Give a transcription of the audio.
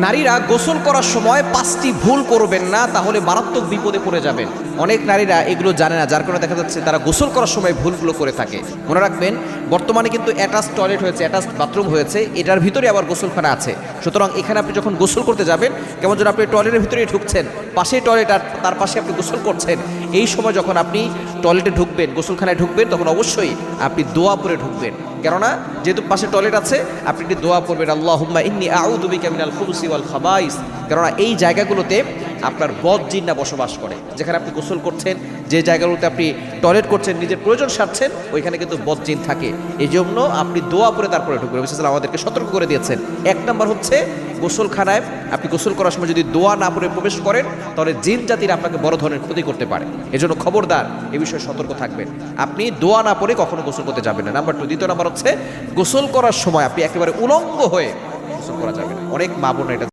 নারীরা গোসল করার সময় 5টি ভুল করবেন না, তাহলে মারাত্মক বিপদে পড়ে যাবেন। অনেক নারীরা এগুলো জানে না, যার কারণে দেখা যাচ্ছে তারা গোসল করার সময় ভুলগুলো করে থাকে। মনে রাখবেন, বর্তমানে কিন্তু অ্যাটাচ টয়লেট হয়েছে, অ্যাটাচ বাথরুম হয়েছে, এটার ভিতরে আবার গোসলখানা আছে। সুতরাং এখানে আপনি যখন গোসল করতে যাবেন, কেমন যেন আপনি টয়লেটের ভিতরেই ঢুকছেন, পাশেই টয়লেট আর তার পাশে আপনি গোসল করছেন। এই সময় যখন আপনি টয়লেটে ঢুকবেন, গোসলখানায় ঢুকবেন, তখন অবশ্যই আপনি দোয়া পড়ে ঢুকবেন। কেননা যেহেতু পাশে টয়লেট আছে, আপনি একটি দোয়া পড়বেন, আল্লাহুম্মা ইন্নী আউযু বিকা মিনাল খুবুসি ওয়াল খাবাইস। কেননা এই জায়গাগুলোতে আপনার বদ জিন্না বসবাস করে। যেখানে আপনি গোসল করছেন, যে জায়গাগুলোতে আপনি টয়লেট করছেন, নিজের প্রয়োজন সারছেন, ওইখানে কিন্তু বদ জিন থাকে। এই জন্য আপনি দোয়া পড়ে তারপরে ঢুকবেন। বিশেষ করে আমাদেরকে সতর্ক করে দিয়েছেন। 1 নম্বর হচ্ছে, গোসলখানায় আপনি গোসল করার সময় যদি দোয়া না পড়ে প্রবেশ করেন, তাহলে জিন জাতির আপনাকে বড় ধরনের ক্ষতি করতে পারে। এজন্য খবরদার, এ বিষয়ে সতর্ক থাকবেন। আপনি দোয়া না পড়ে কখনো গোসল করতে যাবেন না। নাম্বার 2, দ্বিতীয় নাম্বার হচ্ছে, গোসল করার সময় আপনি একেবারে উলঙ্গ হয়ে গোসল করা যাবে না। অনেক মা বোন এটা